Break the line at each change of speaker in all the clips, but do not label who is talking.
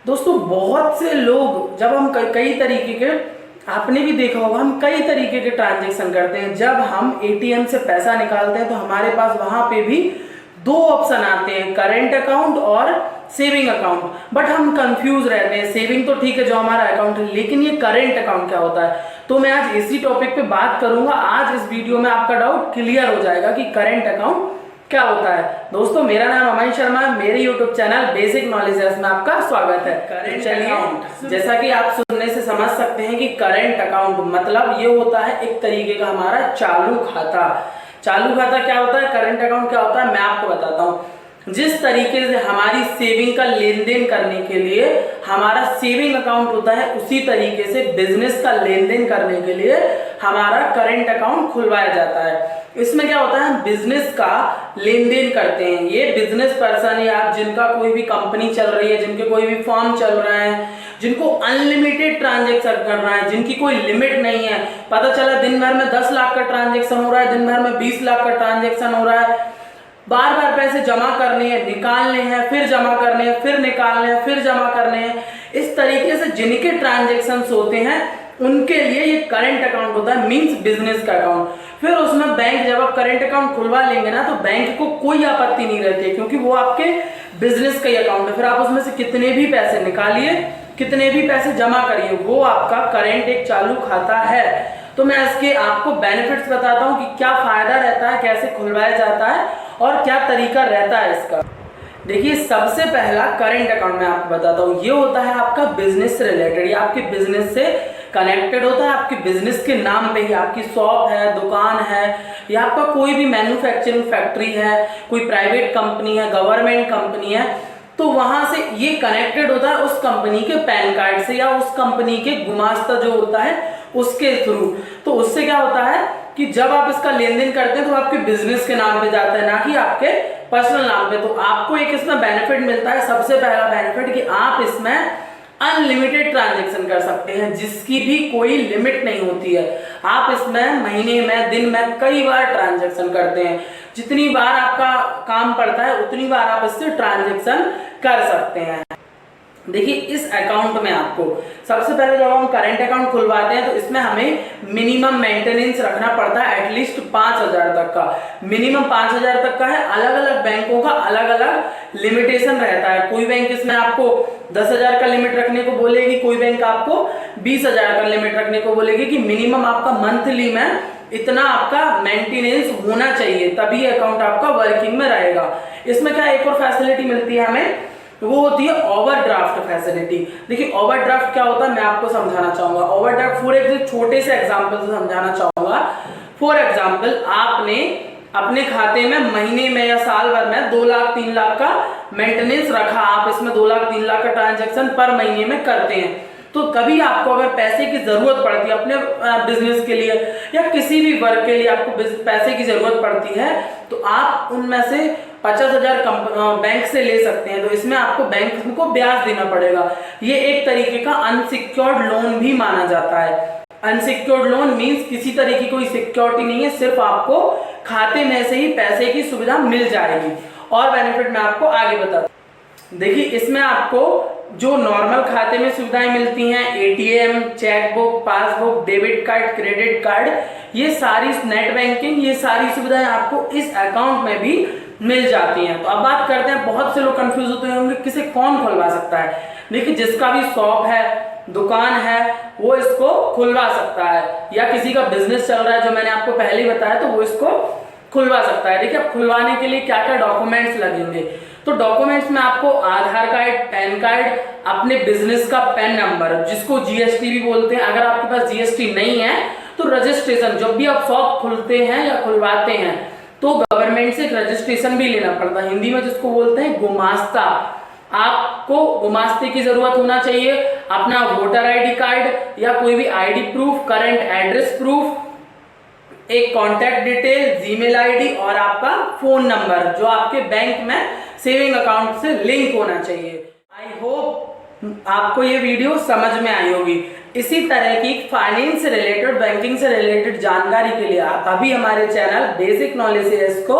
दोस्तों बहुत से लोग जब हम कई तरीके के, आपने भी देखा होगा, हम कई तरीके के ट्रांजैक्शन करते हैं। जब हम एटीएम से पैसा निकालते हैं तो हमारे पास वहां पे भी दो ऑप्शन आते हैं, करंट अकाउंट और सेविंग अकाउंट। बट हम कंफ्यूज रहते हैं। सेविंग तो ठीक है जो हमारा अकाउंट है, लेकिन ये करंट अकाउंट क्या होता है? तो मैं आज इसी टॉपिक पे बात करूंगा। आज इस वीडियो में आपका डाउट क्लियर हो जाएगा कि करंट अकाउंट क्या होता है। दोस्तों मेरा नाम अमन शर्मा है, मेरे यूट्यूब चैनल बेसिक नॉलेज में आपका स्वागत है। करंट अकाउंट, जैसा कि आप सुनने से समझ सकते हैं कि करंट अकाउंट मतलब ये होता है एक तरीके का हमारा चालू खाता। चालू खाता क्या होता है, करंट अकाउंट क्या होता है, मैं आपको बताता हूँ। जिस तरीके से हमारी सेविंग का लेन देन करने के लिए हमारा सेविंग अकाउंट होता है, उसी तरीके से बिजनेस का लेन देन करने के लिए हमारा करंट अकाउंट खुलवाया जाता है। इसमें क्या होता है, हम बिजनेस का लेन देन करते हैं। ये बिजनेस पर्सन या जिनका कोई भी कंपनी चल रही है, जिनके कोई भी फॉर्म चल रहा है, जिनको अनलिमिटेड ट्रांजेक्शन करना है, जिनकी कोई लिमिट नहीं है, पता चला दिन भर में 10 लाख का ट्रांजेक्शन हो रहा है, दिन भर में 20 लाख का ट्रांजेक्शन हो रहा है, बार बार पैसे जमा करने हैं, निकालने हैं, फिर जमा करने हैं, फिर निकालने हैं, फिर जमा करने हैं। इस तरीके से जिनके ट्रांजेक्शन्स होते हैं उनके लिए ये करंट अकाउंट होता है, मींस बिजनेस का अकाउंट। फिर उसमें बैंक, जब आप करंट अकाउंट खुलवा लेंगे ना, तो बैंक को कोई आपत्ति नहीं रहती है, क्योंकि वो आपके बिजनेस का ही अकाउंट है। फिर आप उसमें से कितने भी पैसे निकालिए, कितने भी पैसे जमा करिए, वो आपका करंट एक चालू खाता है। तो मैं इसके आपको बेनिफिट्स बताता हूँ कि क्या फायदा रहता है, कैसे खुलवाया जाता है और क्या तरीका रहता है इसका। देखिए, सबसे पहला करंट अकाउंट मैं आपको बताता हूँ, ये होता है आपका बिजनेस से रिलेटेड, ये आपके बिजनेस से कनेक्टेड होता है। आपके बिजनेस के नाम पे ही, आपकी शॉप है, दुकान है, या आपका कोई भी मैन्युफैक्चरिंग फैक्ट्री है, कोई प्राइवेट कंपनी है, गवर्नमेंट कंपनी है, तो वहां से ये कनेक्टेड होता है उस कंपनी के पैन कार्ड से या उस कंपनी के गुमास्ता जो होता है उसके थ्रू। तो उससे क्या होता है कि जब आप इसका लेन देन करते हैं तो आपके बिजनेस के नाम पे जाता है, ना कि आपके पर्सनल नाम पे। तो आपको एक इसमें बेनिफिट मिलता है। सबसे पहला बेनिफिट कि आप इसमें अनलिमिटेड ट्रांजैक्शन कर सकते हैं, जिसकी भी कोई लिमिट नहीं होती है। आप इसमें महीने में, दिन में कई बार ट्रांजैक्शन करते हैं। जितनी बार आपका काम पड़ता है उतनी बार आप इससे ट्रांजैक्शन कर सकते हैं। देखिए, इस अकाउंट में आपको सबसे पहले जब हम करंट अकाउंट खुलवाते हैं तो इसमें हमें मिनिमम मेंटेनेंस रखना पड़ता है, एटलीस्ट 5,000 तक का। मिनिमम 5,000 तक का है। अलग अलग बैंकों का अलग अलग लिमिटेशन रहता है। कोई बैंक इसमें आपको 10,000 का लिमिट रखने को बोलेगी, कोई बैंक आपको 20,000 का लिमिट रखने को बोलेगी कि मिनिमम आपका मंथली में इतना आपका मेंटेनेंस होना चाहिए, तभी अकाउंट आपका वर्किंग में रहेगा। इसमें क्या एक और फैसिलिटी मिलती है हमें, वो होती है ओवरड्राफ्ट फैसिलिटी। देखिए, ओवरड्राफ्ट क्या होता है मैं आपको समझाना चाहूंगा। ओवरड्राफ्ट फॉर एक छोटे से एग्जांपल से समझाना चाहूंगा। फॉर एग्जांपल, आपने अपने खाते में महीने में या साल भर में 2 लाख 3 लाख का मेंटेनेंस रखा। आप इसमें 2 लाख 3 लाख का ट्रांजैक्शन पर महीने में करते हैं। तो कभी आपको अगर पैसे की जरूरत पड़ती है अपने बिजनेस के लिए या किसी भी वर्क के लिए, आपको पैसे की जरूरत पड़ती है, तो आप उनमें से 50,000 बैंक से ले सकते हैं। तो इसमें आपको बैंक को ब्याज देना पड़ेगा। ये एक तरीके का अनसिक्योर्ड लोन भी माना जाता है। अनसिक्योर्ड लोन मींस किसी तरह की कोई सिक्योरिटी नहीं है, सिर्फ आपको खाते में से ही पैसे की सुविधा मिल जाएगी। और बेनिफिट मैं आपको आगे बताता हूं। देखिए, इसमें आपको जो नॉर्मल खाते में सुविधाएं मिलती हैं, ATM, chequebook, passbook, debit card, credit card, ये सारी, नेट बैंकिंग, ये सारी सुविधाएं आपको इस अकाउंट में भी मिल जाती हैं। तो अब बात करते हैं, बहुत से लोग कंफ्यूज होते होंगे किसे कौन खुलवा सकता है। देखिए, जिसका भी शॉप है, दुकान है, वो इसको खुलवा सकता है, या किसी का बिजनेस चल रहा है जो मैंने आपको पहले ही बताया, तो वो इसको खुलवा सकता है। देखिए, अब खुलवाने के लिए क्या क्या डॉक्यूमेंट्स लगेंगे, तो डॉक्यूमेंट्स में आपको आधार कार्ड, पैन कार्ड, अपने बिजनेस का पैन नंबर, जिसको जीएसटी भी बोलते हैं। अगर आपके पास जीएसटी नहीं है तो रजिस्ट्रेशन, जब भी आप शॉप खुलते हैं या खुलवाते हैं तो गवर्नमेंट से रजिस्ट्रेशन भी लेना पड़ता है, हिंदी में जिसको बोलते हैं गुमास्ता। आपको गुमास्ते की जरूरत होना चाहिए, अपना वोटर आईडी कार्ड या कोई भी ID proof, current address proof, एक कॉन्टैक्ट डिटेल, जीमेल आईडी और आपका फोन नंबर जो आपके बैंक में सेविंग अकाउंट से लिंक होना चाहिए। आई होप आपको ये वीडियो समझ में आई होगी। इसी तरह की फाइनेंस से रिलेटेड, बैंकिंग से रिलेटेड जानकारी के लिए आप अभी हमारे चैनल बेसिक नॉलेज को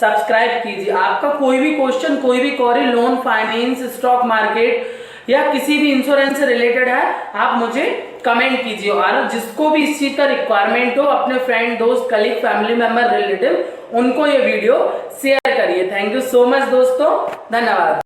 सब्सक्राइब कीजिए। आपका कोई भी क्वेश्चन, कोई भी query, loan, finance, stock market या किसी भी इंश्योरेंस से रिलेटेड है, आप मुझे कमेंट कीजिए। और जिसको भी इस चीज का रिक्वायरमेंट हो, अपने फ्रेंड, दोस्त, कलीग, फैमिली मेंबर, रिलेटिव, उनको ये वीडियो शेयर करिए। थैंक यू सो मच दोस्तों, धन्यवाद।